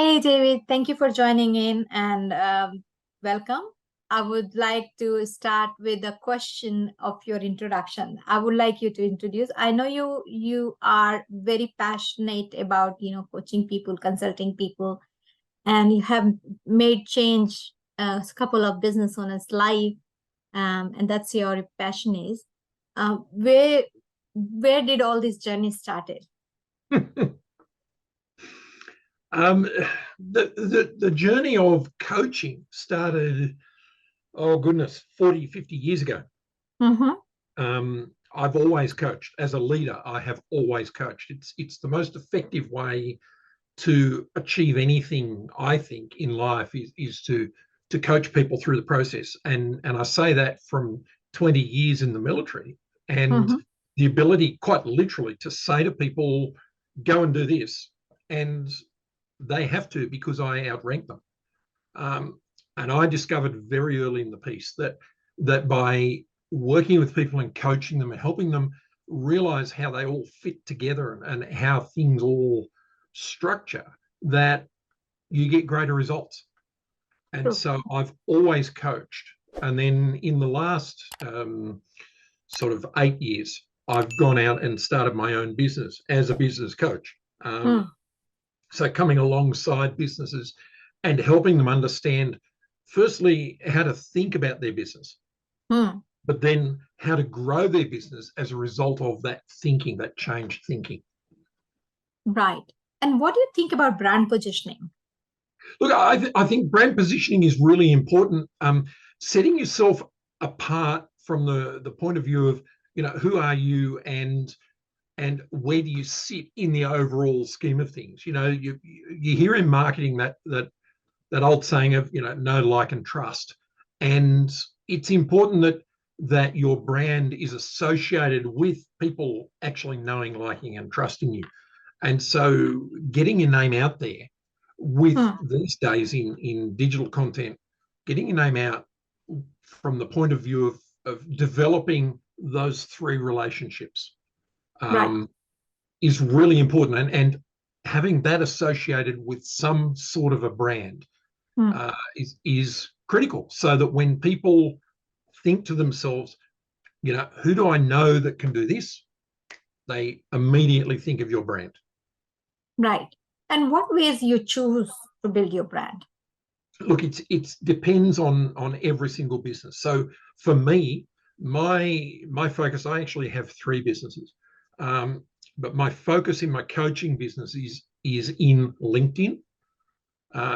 Hey, David, thank you for joining in and welcome. I would like to start with a question of your introduction. I would like you to introduce. I know you are very passionate about, coaching people, consulting people, and you have made change a couple of business owners' life, and that's your passion is. Where did all this journey started? The journey of coaching started, oh goodness, 40, 50 years ago. I've always coached. As a leader, I have always coached. It's the most effective way to achieve anything, I think, in life is to coach people through the process. And I say that from 20 years in the military, and the ability, quite literally, to say to people, go and do this. And they have to, because I outrank them. And I discovered very early in the piece that by working with people and coaching them and helping them realize how they all fit together and how things all structure, that you get greater results. And so I've always coached. And then in the last sort of 8 years, I've gone out and started my own business as a business coach. So coming alongside businesses and helping them understand, firstly, how to think about their business, but then how to grow their business as a result of that thinking, that changed thinking. Right. And what do you think about brand positioning? Look, I think brand positioning is really important. Setting yourself apart from the point of view of, who are you and where do you sit in the overall scheme of things? You hear in marketing that old saying of, know, like, and trust. And it's important that your brand is associated with people actually knowing, liking, and trusting you. And so getting your name out there with these days in digital content, getting your name out from the point of view of developing those three relationships. Is really important, and having that associated with some sort of a brand is critical, so that when people think to themselves, who do I know that can do this, they immediately think of your brand. Right. And what ways you choose to build your brand? Look, it depends on every single business. So for me, my focus, I actually have 3 businesses. But my focus in my coaching business is in LinkedIn.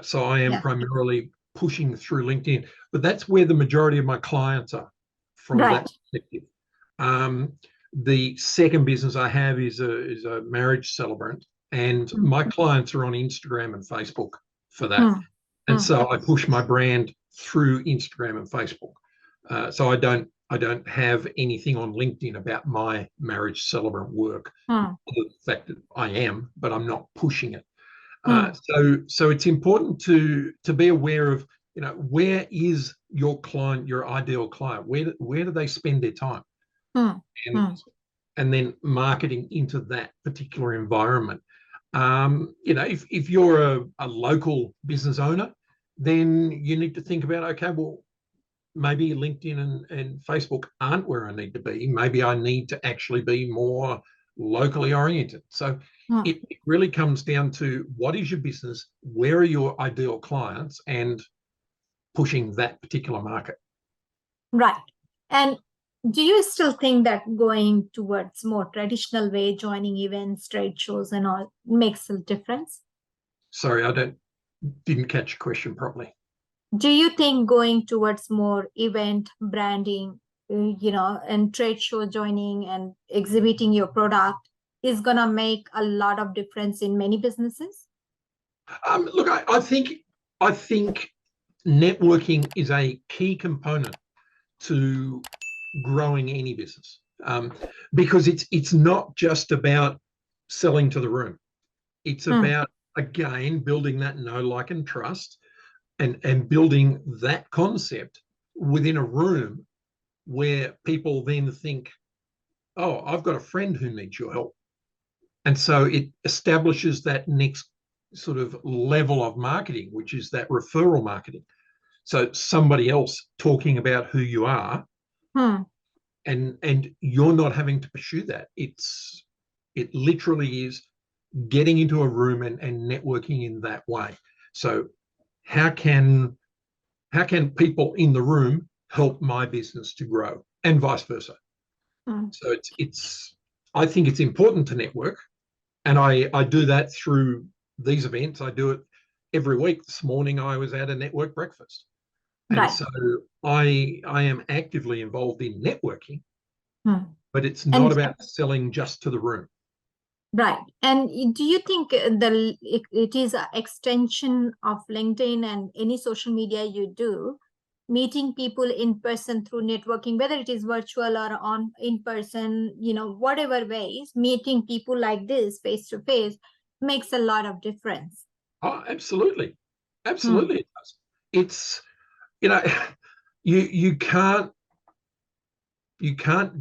So I am primarily pushing through LinkedIn, but that's where the majority of my clients are from that perspective. The second business I have is a marriage celebrant, and my clients are on Instagram and Facebook for that. And so I push my brand through Instagram and Facebook. So I don't have anything on LinkedIn about my marriage celebrant work. The fact that I am, but I'm not pushing it. So it's important to be aware of, where is your client, your ideal client? Where do they spend their time? And then marketing into that particular environment. If you're a local business owner, then you need to think about, okay, well, maybe LinkedIn and Facebook aren't where I need to be. Maybe I need to actually be more locally oriented. So it really comes down to, what is your business? Where are your ideal clients? And pushing that particular market. Right. And do you still think that going towards more traditional way, joining events, trade shows and all, makes a difference? Sorry, I didn't catch your question properly. Do you think going towards more event branding, and trade show joining and exhibiting your product is going to make a lot of difference in many businesses? Look, I think networking is a key component to growing any business, because it's not just about selling to the room. It's about, again, building that know, like, and trust, and building that concept within a room where people then think, oh, I've got a friend who needs your help. And so it establishes that next sort of level of marketing, which is that referral marketing. So somebody else talking about who you are, and you're not having to pursue that. It literally is getting into a room and networking in that way. So how can people in the room help my business to grow, and vice versa? So it's I think it's important to network, and I do that through these events. I do it every week. This morning I was at a network breakfast, and Right. so I am actively involved in networking, but it's And not about selling just to the room. right. And do you think it is an extension of LinkedIn and any social media you do, meeting people in person through networking, whether it is virtual or on in person, whatever ways, meeting people like this face to face makes a lot of difference. Oh, absolutely. Absolutely it does. It's, you know, you can't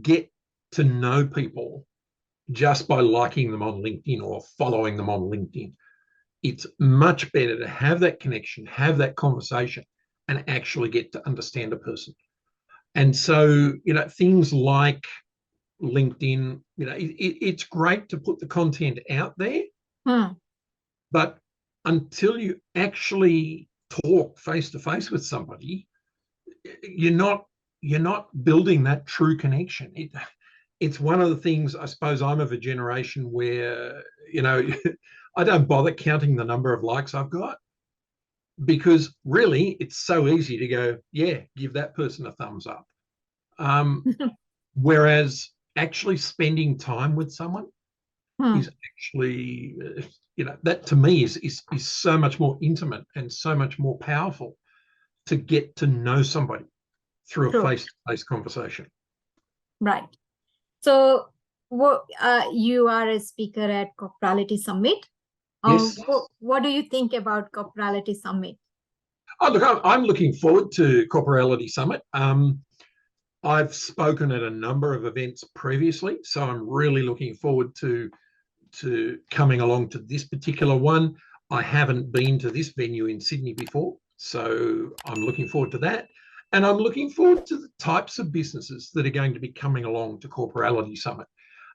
get to know people just by liking them on LinkedIn or following them on LinkedIn. It's much better to have that connection, have that conversation, and actually get to understand a person. And so, things like LinkedIn, it's great to put the content out there, but until you actually talk face to face with somebody, you're not building that true connection. It's one of the things, I suppose I'm of a generation where, I don't bother counting the number of likes I've got, because really it's so easy to go, yeah, give that person a thumbs up. Whereas actually spending time with someone is actually, that to me is so much more intimate and so much more powerful to get to know somebody through a face-to-face conversation. Right. So you are a speaker at Corporality Summit. Yes. What do you think about Corporality Summit? Oh, look, I'm looking forward to Corporality Summit. I've spoken at a number of events previously, so I'm really looking forward to coming along to this particular one. I haven't been to this venue in Sydney before, so I'm looking forward to that. And I'm looking forward to the types of businesses that are going to be coming along to Corporality Summit.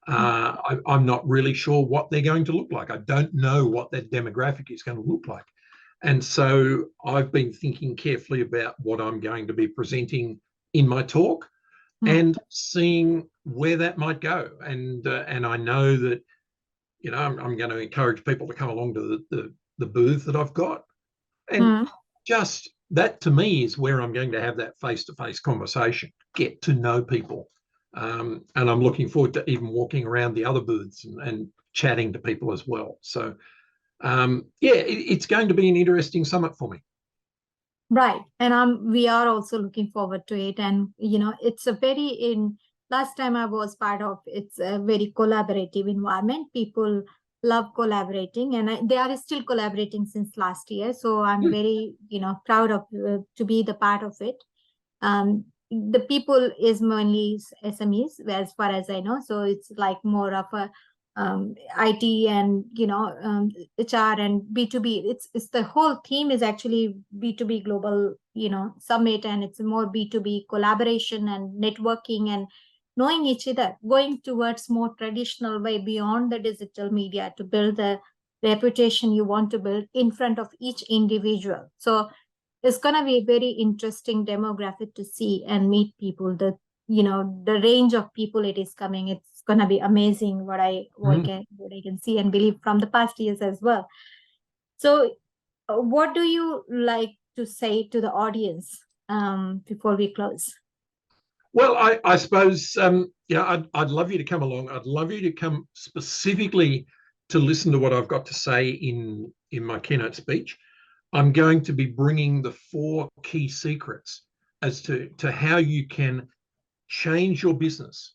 I'm not really sure what they're going to look like. I don't know what that demographic is going to look like. And so I've been thinking carefully about what I'm going to be presenting in my talk and seeing where that might go. And I know that, I'm going to encourage people to come along to the booth that I've got. And just that, to me, is where I'm going to have that face-to-face conversation, get to know people. And I'm looking forward to even walking around the other booths and chatting to people as well. So, it's going to be an interesting summit for me. Right. And we are also looking forward to it. And, it's last time I was part of, it's a very collaborative environment. People love collaborating, and they are still collaborating since last year. So I'm very, proud of to be the part of it. The people is mainly SMEs, as far as I know. So it's like more of a IT and HR and B2B. It's the whole theme is actually B2B global summit, and it's more B2B collaboration and networking and knowing each other, going towards more traditional way beyond the digital media to build the reputation you want to build in front of each individual. So it's going to be a very interesting demographic to see and meet people. The range of people it is coming, it's going to be amazing what I can see and believe from the past years as well. So what do you like to say to the audience before we close? Well, I suppose, I'd love you to come along. I'd love you to come specifically to listen to what I've got to say in my keynote speech. I'm going to be bringing the 4 key secrets as to how you can change your business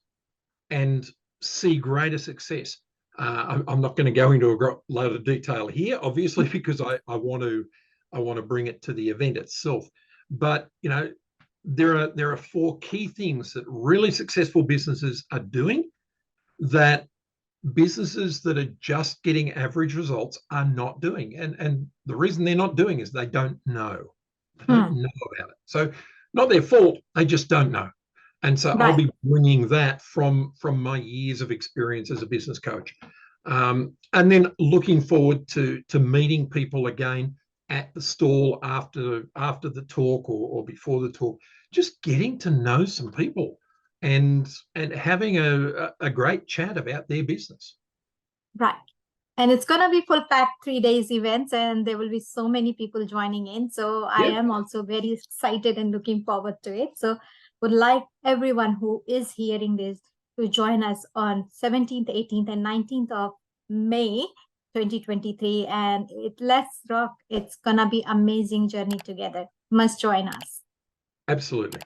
and see greater success. I'm not going to go into a load of detail here, obviously, because I want to bring it to the event itself. But there are 4 key things that really successful businesses are doing that businesses that are just getting average results are not doing. And the reason they're not doing is they don't know. They don't know about it. So not their fault, they just don't know. And so I'll be bringing that from my years of experience as a business coach. And then looking forward to meeting people again at the stall after the talk or before the talk, just getting to know some people and having a great chat about their business. Right. And it's going to be full packed 3 days events, and there will be so many people joining in. So I am also very excited and looking forward to it. So would like everyone who is hearing this to join us on 17th, 18th, and 19th of May 2023. And let's rock. It's going to be amazing journey together. Must join us. Absolutely.